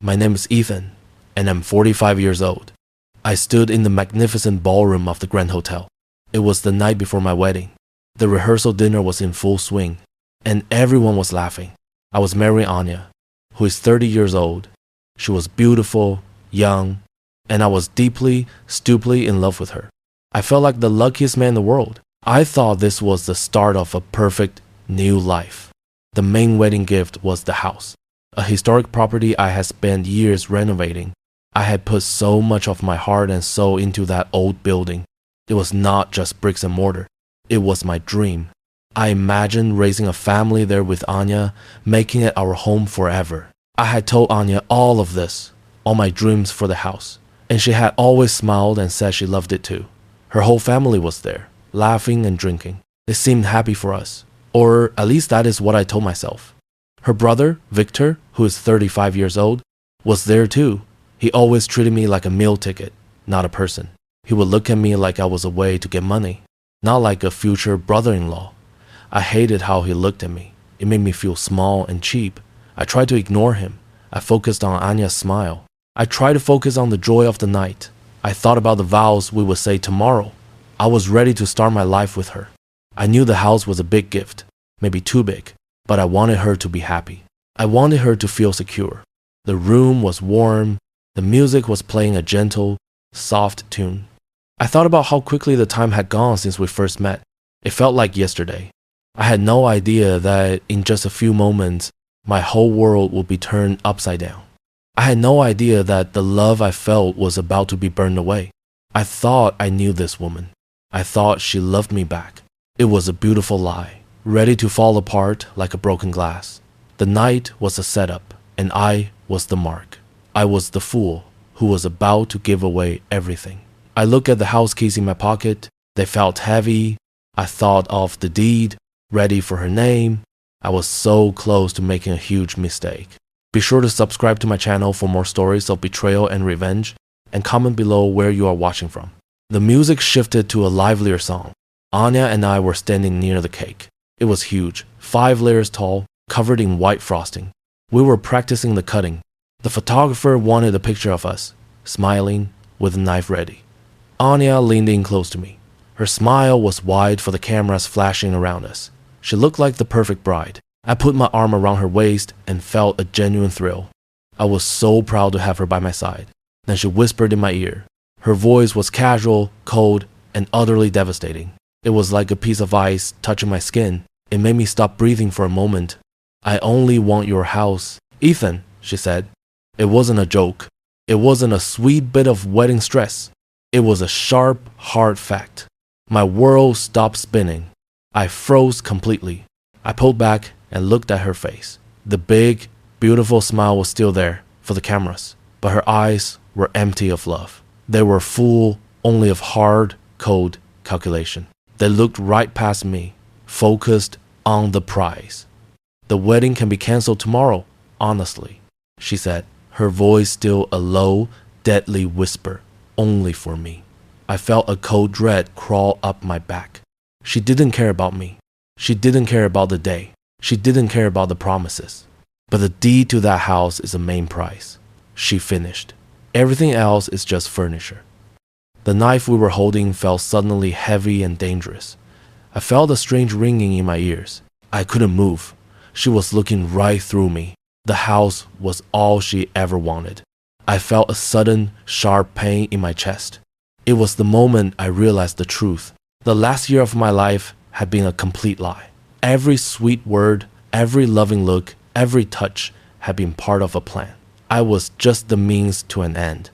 My name is Ethan, and I'm 45 years old. I stood in the magnificent ballroom of the Grand Hotel. It was the night before my wedding. The rehearsal dinner was in full swing, and everyone was laughing. I was marrying Anya, who is 30 years old. She was beautiful, young, and I was deeply, stupidly in love with her. I felt like the luckiest man in the world. I thought this was the start of a perfect new life. The main wedding gift was the house, a historic property I had spent years renovating. I had put so much of my heart and soul into that old building. It was not just bricks and mortar. It was my dream. I imagined raising a family there with Anya, making it our home forever. I had told Anya all of this, all my dreams for the house, and she had always smiled and said she loved it too. Her whole family was there, laughing and drinking. They seemed happy for us, or at least that is what I told myself. Her brother, Victor, who is 35 years old, was there too. He always treated me like a meal ticket, not a person. He would look at me like I was a way to get money, not like a future brother-in-law. I hated how he looked at me. It made me feel small and cheap. I tried to ignore him. I focused on Anya's smile. I tried to focus on the joy of the night. I thought about the vows we would say tomorrow. I was ready to start my life with her. I knew the house was a big gift, maybe too big, but I wanted her to be happy. I wanted her to feel secure. The room was warm. The music was playing a gentle, soft tune. I thought about how quickly the time had gone since we first met. It felt like yesterday. I had no idea that in just a few moments, my whole world would be turned upside down. I had no idea that the love I felt was about to be burned away. I thought I knew this woman. I thought she loved me back. It was a beautiful lie, ready to fall apart like a broken glass. The night was a setup, and I was the mark. I was the fool who was about to give away everything. I looked at the house keys in my pocket. They felt heavy. I thought of the deed, ready for her name. I was so close to making a huge mistake. Be sure to subscribe to my channel for more stories of betrayal and revenge, and comment below where you are watching from. The music shifted to a livelier song. Anya and I were standing near the cake. It was huge, 5 layers tall, covered in white frosting. We were practicing the cutting. The photographer wanted a picture of us, smiling, with a knife ready. Anya leaned in close to me. Her smile was wide for the cameras flashing around us. She looked like the perfect bride. I put my arm around her waist and felt a genuine thrill. I was so proud to have her by my side. Then she whispered in my ear. Her voice was casual, cold, and utterly devastating. It was like a piece of ice touching my skin. It made me stop breathing for a moment. I only want your house. Ethan, she said. It wasn't a joke. It wasn't a sweet bit of wedding stress. It was a sharp, hard fact. My world stopped spinning. I froze completely. I pulled back and looked at her face. The big, beautiful smile was still there for the cameras, but her eyes were empty of love. They were full only of hard, cold calculation. They looked right past me, focused on the prize. The wedding can be canceled tomorrow, honestly, she said, her voice still a low, deadly whisper, only for me. I felt a cold dread crawl up my back. She didn't care about me. She didn't care about the day. She didn't care about the promises. But the deed to that house is the main price. She finished. Everything else is just furniture. The knife we were holding felt suddenly heavy and dangerous. I felt a strange ringing in my ears. I couldn't move. She was looking right through me. The house was all she ever wanted. I felt a sudden, sharp pain in my chest. It was the moment I realized the truth. The last year of my life had been a complete lie. Every sweet word, every loving look, every touch had been part of a plan. I was just the means to an end.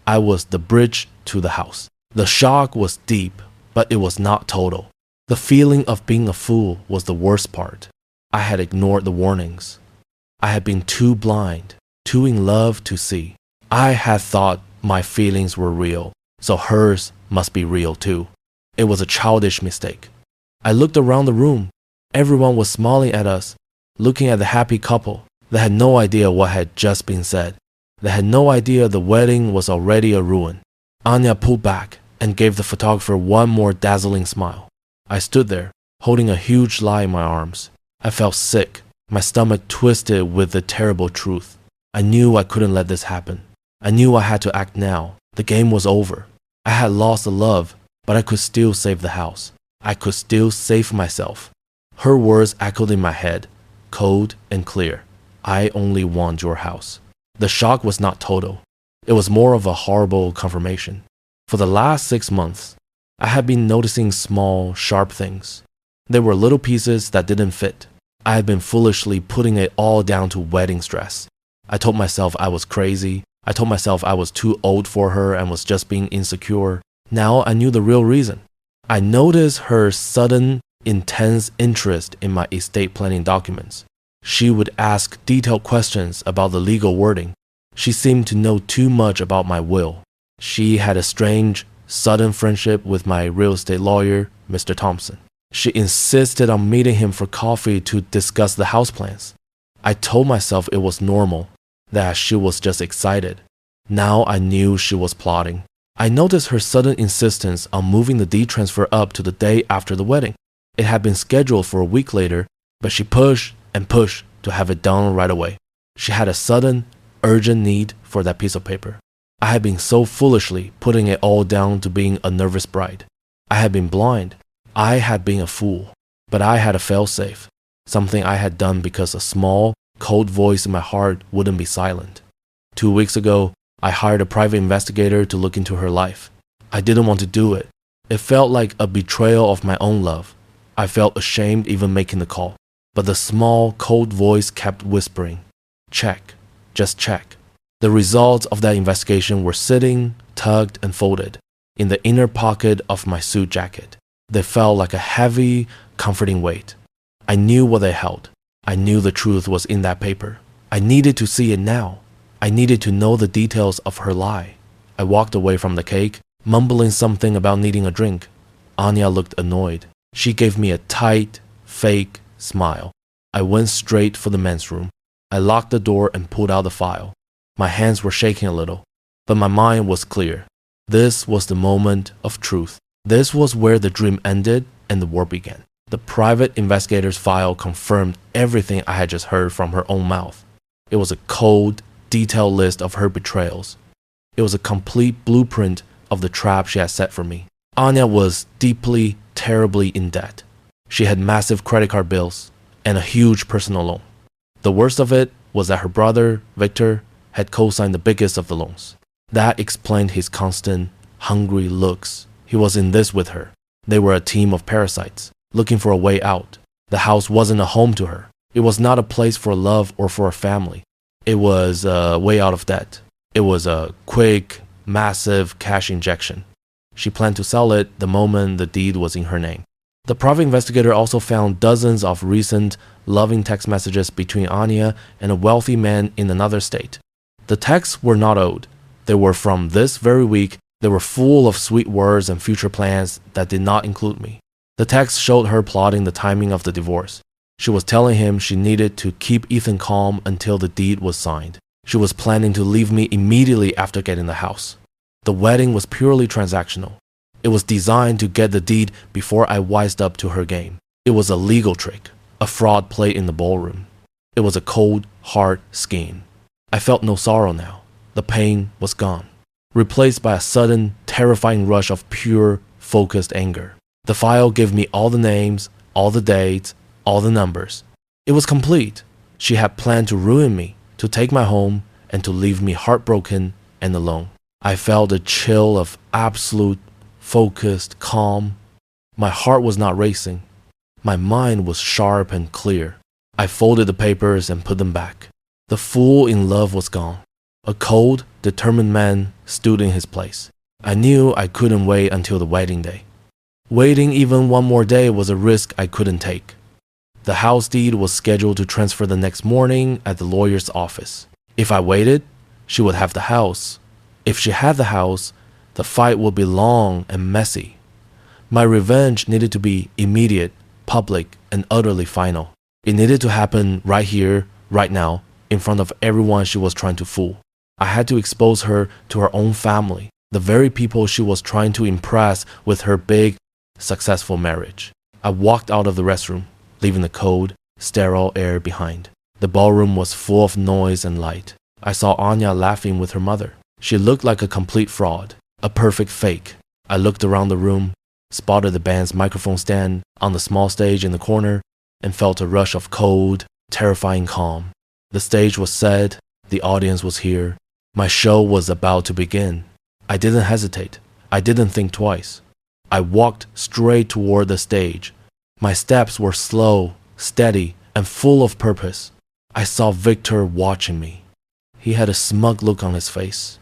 I was the bridge to the house. The shock was deep, but it was not total. The feeling of being a fool was the worst part. I had ignored the warnings. I had been too blind, too in love to see. I had thought my feelings were real, so hers must be real too. It was a childish mistake. I looked around the room. Everyone was smiling at us, looking at the happy couple. They had no idea what had just been said. They had no idea the wedding was already a ruin. Anya pulled back and gave the photographer one more dazzling smile. I stood there, holding a huge lie in my arms. I felt sick, my stomach twisted with the terrible truth. I knew I couldn't let this happen. I knew I had to act now. The game was over. I had lost the love, but I could still save the house. I could still save myself. Her words echoed in my head, cold and clear. I only want your house. The shock was not total. It was more of a horrible confirmation. For the last 6 months, I had been noticing small, sharp things. There were little pieces that didn't fit. I had been foolishly putting it all down to wedding stress. I told myself I was crazy. I told myself I was too old for her and was just being insecure. Now I knew the real reason. I noticed her sudden, intense interest in my estate planning documents. She would ask detailed questions about the legal wording. She seemed to know too much about my will. She had a strange, sudden friendship with my real estate lawyer, Mr. Thompson. She insisted on meeting him for coffee to discuss the house plans. I told myself it was normal, that she was just excited. Now I knew she was plotting. I noticed her sudden insistence on moving the deed transfer up to the day after the wedding. It had been scheduled for a week later, but she pushed and pushed to have it done right away. She had a sudden, urgent need for that piece of paper. I had been so foolishly putting it all down to being a nervous bride. I had been blind. I had been a fool. But I had a failsafe, something I had done because a small, cold voice in my heart wouldn't be silent. 2 weeks ago, I hired a private investigator to look into her life. I didn't want to do it. It felt like a betrayal of my own love. I felt ashamed even making the call. But the small, cold voice kept whispering, check, just check. The results of that investigation were sitting, tucked and folded, in the inner pocket of my suit jacket. They felt like a heavy, comforting weight. I knew what they held. I knew the truth was in that paper. I needed to see it now. I needed to know the details of her lie. I walked away from the cake, mumbling something about needing a drink. Anya looked annoyed. She gave me a tight, fake smile. I went straight for the men's room. I locked the door and pulled out the file. My hands were shaking a little, but my mind was clear. This was the moment of truth. This was where the dream ended and the war began. The private investigator's file confirmed everything I had just heard from her own mouth. It was a cold, detailed list of her betrayals. It was a complete blueprint of the trap she had set for me. Anya was deeply, terribly in debt. She had massive credit card bills and a huge personal loan. The worst of it was that her brother, Victor, had co-signed the biggest of the loans. That explained his constant, hungry looks. He was in this with her. They were a team of parasites, looking for a way out. The house wasn't a home to her. It was not a place for love or for a family. It was a way out of debt. It was a quick, massive cash injection. She planned to sell it the moment the deed was in her name. The private investigator also found dozens of recent, loving text messages between Anya and a wealthy man in another state. The texts were not old. They were from this very week. They were full of sweet words and future plans that did not include me. The text showed her plotting the timing of the divorce. She was telling him she needed to keep Ethan calm until the deed was signed. She was planning to leave me immediately after getting the house. The wedding was purely transactional. It was designed to get the deed before I wised up to her game. It was a legal trick, a fraud played in the ballroom. It was a cold, hard scheme. I felt no sorrow now. The pain was gone, replaced by a sudden, terrifying rush of pure, focused anger. The file gave me all the names, all the dates, all the numbers. It was complete. She had planned to ruin me, to take my home, and to leave me heartbroken and alone. I felt a chill of absolute, focused calm. My heart was not racing. My mind was sharp and clear. I folded the papers and put them back. The fool in love was gone. A cold, determined man stood in his place. I knew I couldn't wait until the wedding day. Waiting even one more day was a risk I couldn't take. The house deed was scheduled to transfer the next morning at the lawyer's office. If I waited, she would have the house. If she had the house, the fight would be long and messy. My revenge needed to be immediate, public, and utterly final. It needed to happen right here, right now, in front of everyone she was trying to fool. I had to expose her to her own family, the very people she was trying to impress with her big, successful marriage. I walked out of the restroom, leaving the cold, sterile air behind. The ballroom was full of noise and light. I saw Anya laughing with her mother. She looked like a complete fraud, a perfect fake. I looked around the room, spotted the band's microphone stand on the small stage in the corner, and felt a rush of cold, terrifying calm. The stage was set, the audience was here. My show was about to begin. I didn't hesitate. I didn't think twice. I walked straight toward the stage. My steps were slow, steady, and full of purpose. I saw Victor watching me. He had a smug look on his face.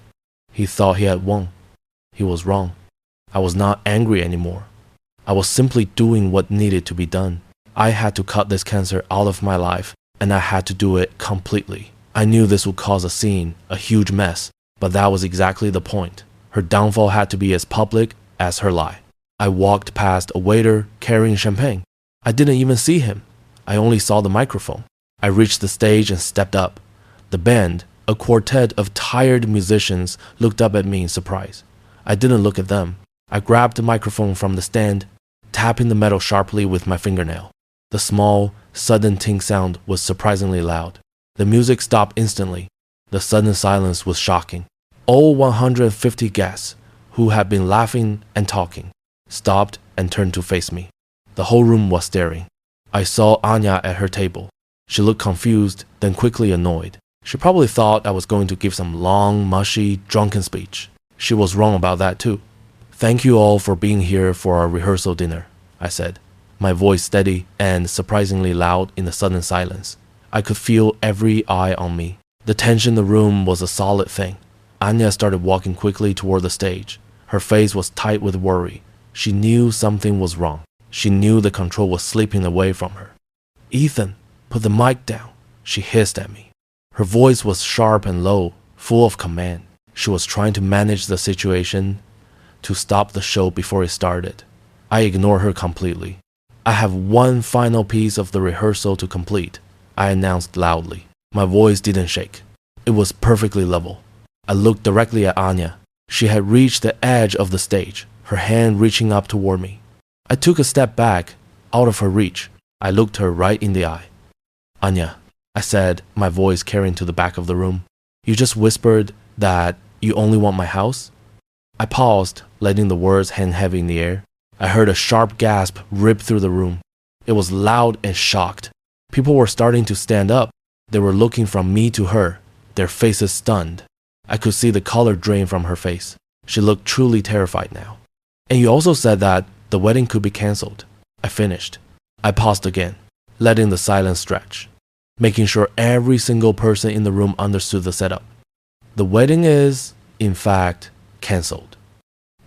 He thought he had won. He was wrong. I was not angry anymore. I was simply doing what needed to be done. I had to cut this cancer out of my life, and I had to do it completely. I knew this would cause a scene, a huge mess, but that was exactly the point. Her downfall had to be as public as her lie. I walked past a waiter carrying champagne. I didn't even see him. I only saw the microphone. I reached the stage and stepped up. The band, a quartet of tired musicians, looked up at me in surprise. I didn't look at them. I grabbed the microphone from the stand, tapping the metal sharply with my fingernail. The small, sudden ting sound was surprisingly loud. The music stopped instantly. The sudden silence was shocking. All 150 guests, who had been laughing and talking, stopped and turned to face me. The whole room was staring. I saw Anya at her table. She looked confused, then quickly annoyed. She probably thought I was going to give some long, mushy, drunken speech. She was wrong about that too. "Thank you all for being here for our rehearsal dinner," I said, my voice steady and surprisingly loud in the sudden silence. I could feel every eye on me. The tension in the room was a solid thing. Anya started walking quickly toward the stage. Her face was tight with worry. She knew something was wrong. She knew the control was slipping away from her. "Ethan, put the mic down," she hissed at me. Her voice was sharp and low, full of command. She was trying to manage the situation, to stop the show before it started. I ignored her completely. "I have one final piece of the rehearsal to complete," I announced loudly. My voice didn't shake. It was perfectly level. I looked directly at Anya. She had reached the edge of the stage, her hand reaching up toward me. I took a step back, out of her reach. I looked her right in the eye. "Anya," I said, my voice carrying to the back of the room, "you just whispered that you only want my house?" I paused, letting the words hang heavy in the air. I heard a sharp gasp rip through the room. It was loud and shocked. People were starting to stand up. They were looking from me to her, their faces stunned. I could see the color drain from her face. She looked truly terrified now. "And you also said that the wedding could be cancelled," I finished. I paused again, letting the silence stretch, making sure every single person in the room understood the setup. "The wedding is, in fact, cancelled."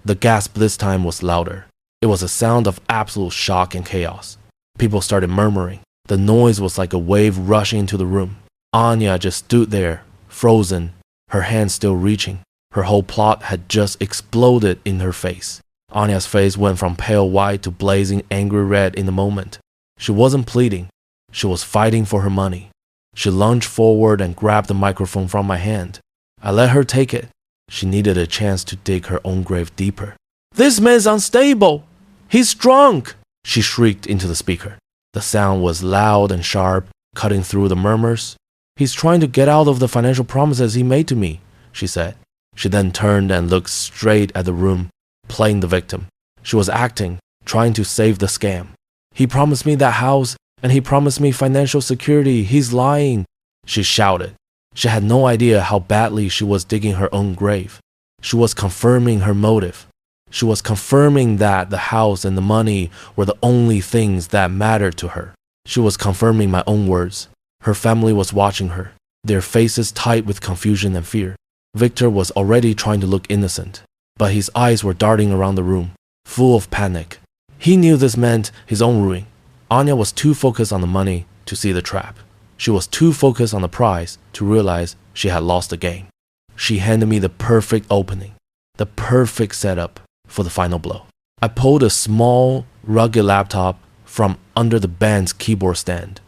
The gasp this time was louder. It was a sound of absolute shock and chaos. People started murmuring. The noise was like a wave rushing into the room. Anya just stood there, frozen, her hands still reaching. Her whole plot had just exploded in her face. Anya's face went from pale white to blazing angry red in a moment. She wasn't pleading. She was fighting for her money. She lunged forward and grabbed the microphone from my hand. I let her take it. She needed a chance to dig her own grave deeper. "This man's unstable! He's drunk!" she shrieked into the speaker. The sound was loud and sharp, cutting through the murmurs. "He's trying to get out of the financial promises he made to me," she said. She then turned and looked straight at the room, playing the victim. She was acting, trying to save the scam. "He promised me that house, and he promised me financial security. He's lying," she shouted. She had no idea how badly she was digging her own grave. She was confirming her motive. She was confirming that the house and the money were the only things that mattered to her. She was confirming my own words. Her family was watching her, their faces tight with confusion and fear. Victor was already trying to look innocent, but his eyes were darting around the room, full of panic. He knew this meant his own ruin. Anya was too focused on the money to see the trap. She was too focused on the prize to realize she had lost the game. She handed me the perfect opening, the perfect setup for the final blow. I pulled a small, rugged laptop from under the band's keyboard stand.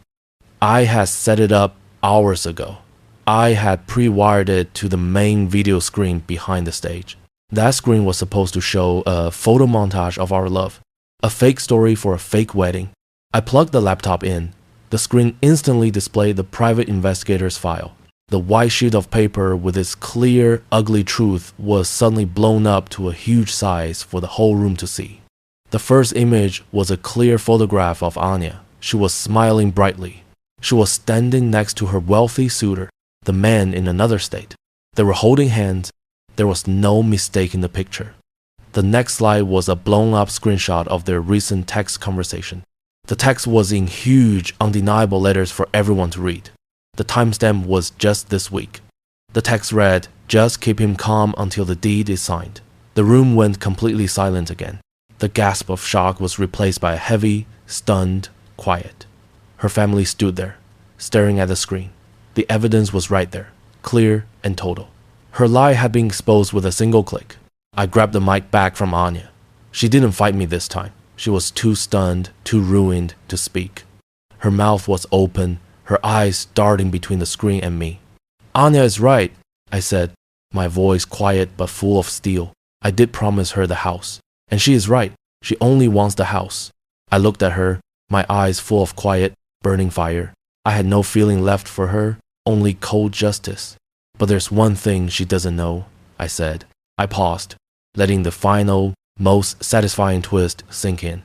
I had set it up hours ago. I had pre-wired it to the main video screen behind the stage. That screen was supposed to show a photo montage of our love, a fake story for a fake wedding. I plugged the laptop in. The screen instantly displayed the private investigator's file. The white sheet of paper with its clear, ugly truth was suddenly blown up to a huge size for the whole room to see. The first image was a clear photograph of Anya. She was smiling brightly. She was standing next to her wealthy suitor, the man in another state. They were holding hands. There was no mistake in the picture. The next slide was a blown-up screenshot of their recent text conversation. The text was in huge, undeniable letters for everyone to read. The timestamp was just this week. The text read, "Just keep him calm until the deed is signed." The room went completely silent again. The gasp of shock was replaced by a heavy, stunned quiet. Her family stood there, staring at the screen. The evidence was right there, clear and total. Her lie had been exposed with a single click. I grabbed the mic back from Anya. She didn't fight me this time. She was too stunned, too ruined to speak. Her mouth was open, her eyes darting between the screen and me. "Anya is right," I said, my voice quiet but full of steel. I did promise her the house. And she is right. She only wants the house. I looked at her, my eyes full of quiet, burning fire. I had no feeling left for her, only cold justice. "But there's one thing she doesn't know," I said. I paused, letting the final, most satisfying twist sink in.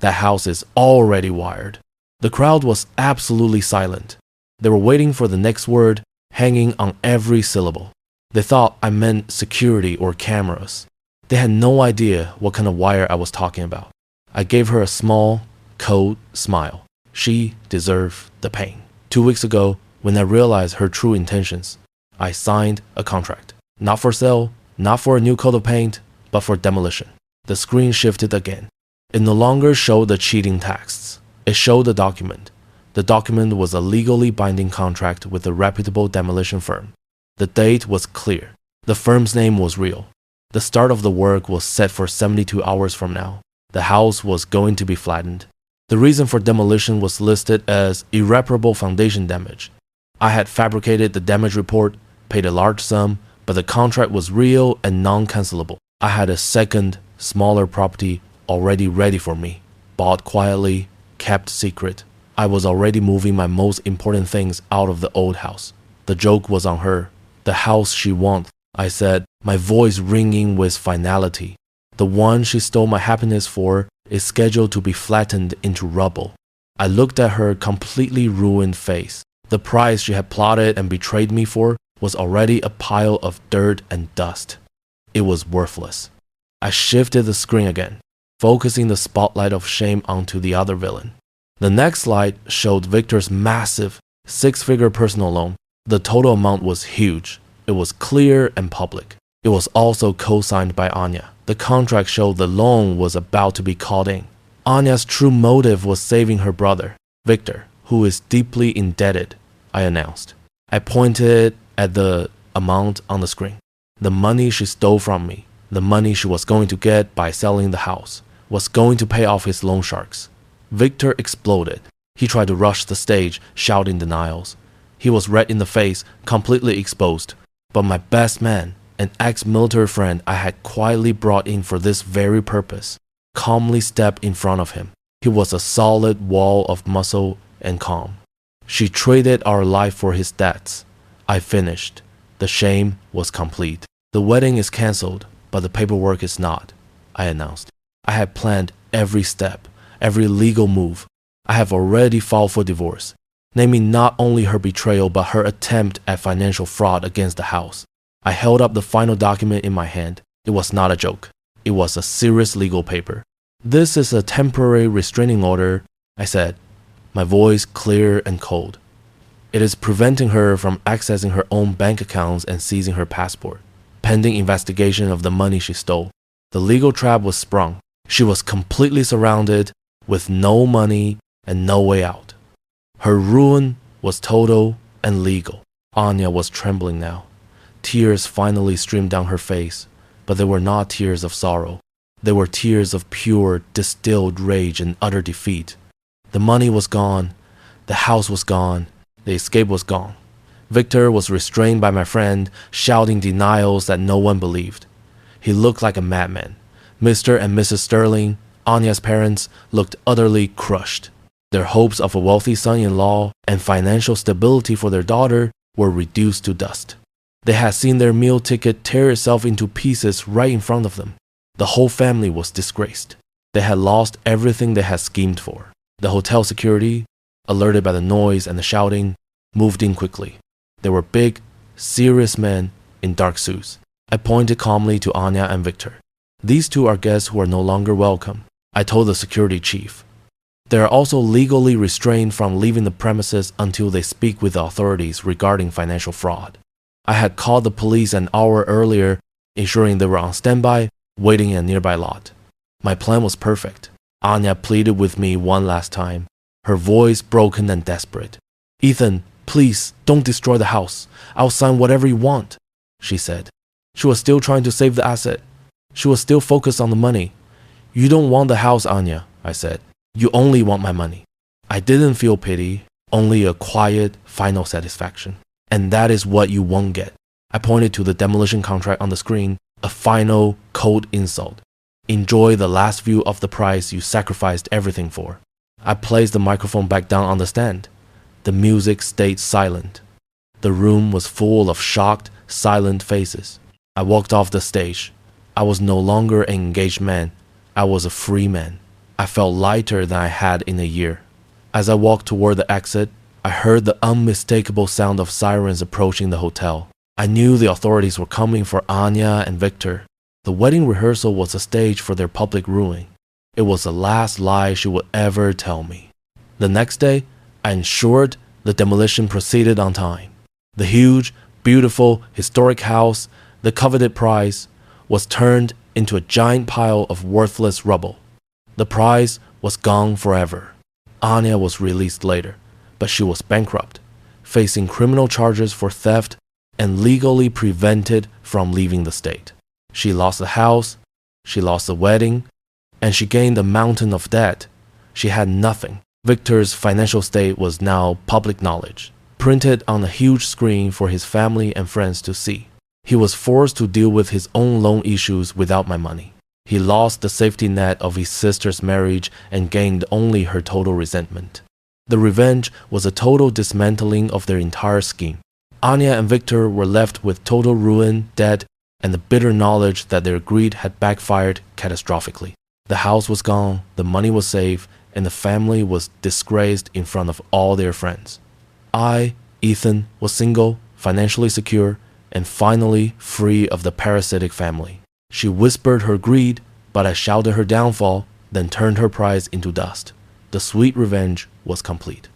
"That house is already wired." The crowd was absolutely silent. They were waiting for the next word, hanging on every syllable. They thought I meant security or cameras. They had no idea what kind of wire I was talking about. I gave her a small, cold smile. She deserved the pain. 2 weeks ago, when I realized her true intentions, I signed a contract. Not for sale, not for a new coat of paint, but for demolition. The screen shifted again. It no longer showed the cheating texts. It showed the document. The document was a legally binding contract with a reputable demolition firm. The date was clear. The firm's name was real. The start of the work was set for 72 hours from now. The house was going to be flattened. The reason for demolition was listed as irreparable foundation damage. I had fabricated the damage report, paid a large sum, but the contract was real and non-cancelable. I had a second, smaller property already ready for me, bought quietly, kept secret. I was already moving my most important things out of the old house. The joke was on her. The house she wants, I said, my voice ringing with finality. The one she stole my happiness for is scheduled to be flattened into rubble. I looked at her completely ruined face. The price she had plotted and betrayed me for was already a pile of dirt and dust. It was worthless. I shifted the screen again, focusing the spotlight of shame onto the other villain. The next slide showed Victor's massive, 6-figure personal loan. The total amount was huge. It was clear and public. It was also co-signed by Anya. The contract showed the loan was about to be called in. Anya's true motive was saving her brother, Victor, who is deeply indebted, I announced. I pointed at the amount on the screen. The money she stole from me, the money she was going to get by selling the house, was going to pay off his loan sharks. Victor exploded. He tried to rush the stage, shouting denials. He was red in the face, completely exposed. But my best man, an ex-military friend I had quietly brought in for this very purpose, calmly stepped in front of him. He was a solid wall of muscle and calm. She traded our life for his debts. I finished. The shame was complete. The wedding is cancelled, but the paperwork is not, I announced. I had planned every step, every legal move. I have already filed for divorce, naming not only her betrayal but her attempt at financial fraud against the house. I held up the final document in my hand. It was not a joke. It was a serious legal paper. "This is a temporary restraining order," I said, my voice clear and cold. "It is preventing her from accessing her own bank accounts and seizing her passport, pending investigation of the money she stole." The legal trap was sprung. She was completely surrounded, with no money and no way out. Her ruin was total and legal. Anya was trembling now. Tears finally streamed down her face, but they were not tears of sorrow. They were tears of pure, distilled rage and utter defeat. The money was gone. The house was gone. The escape was gone. Victor was restrained by my friend, shouting denials that no one believed. He looked like a madman. Mr. and Mrs. Sterling, Anya's parents, looked utterly crushed. Their hopes of a wealthy son-in-law and financial stability for their daughter were reduced to dust. They had seen their meal ticket tear itself into pieces right in front of them. The whole family was disgraced. They had lost everything they had schemed for. The hotel security, alerted by the noise and the shouting, moved in quickly. They were big, serious men in dark suits. I pointed calmly to Anya and Victor. These two are guests who are no longer welcome, I told the security chief. They are also legally restrained from leaving the premises until they speak with the authorities regarding financial fraud. I had called the police an hour earlier, ensuring they were on standby, waiting in a nearby lot. My plan was perfect. Anya pleaded with me one last time, her voice broken and desperate. "Ethan, please, don't destroy the house. I'll sign whatever you want," she said. She was still trying to save the asset. She was still focused on the money. "You don't want the house, Anya," I said. "You only want my money." I didn't feel pity, only a quiet, final satisfaction. "And that is what you won't get." I pointed to the demolition contract on the screen, a final, cold insult. "Enjoy the last view of the price you sacrificed everything for." I placed the microphone back down on the stand. The music stayed silent. The room was full of shocked, silent faces. I walked off the stage. I was no longer an engaged man. I was a free man. I felt lighter than I had in a year. As I walked toward the exit, I heard the unmistakable sound of sirens approaching the hotel. I knew the authorities were coming for Anya and Victor. The wedding rehearsal was a stage for their public ruin. It was the last lie she would ever tell me. The next day, I ensured the demolition proceeded on time. The huge, beautiful, historic house, the coveted prize, was turned into a giant pile of worthless rubble. The prize was gone forever. Anya was released later, but she was bankrupt, facing criminal charges for theft and legally prevented from leaving the state. She lost the house, she lost the wedding, and she gained a mountain of debt. She had nothing. Victor's financial state was now public knowledge, printed on a huge screen for his family and friends to see. He was forced to deal with his own loan issues without my money. He lost the safety net of his sister's marriage and gained only her total resentment. The revenge was a total dismantling of their entire scheme. Anya and Victor were left with total ruin, debt, and the bitter knowledge that their greed had backfired catastrophically. The house was gone, the money was safe, and the family was disgraced in front of all their friends. I, Ethan, was single, financially secure, and finally free of the parasitic family. She whispered her greed, but I shouted her downfall, then turned her prize into dust. The sweet revenge was complete.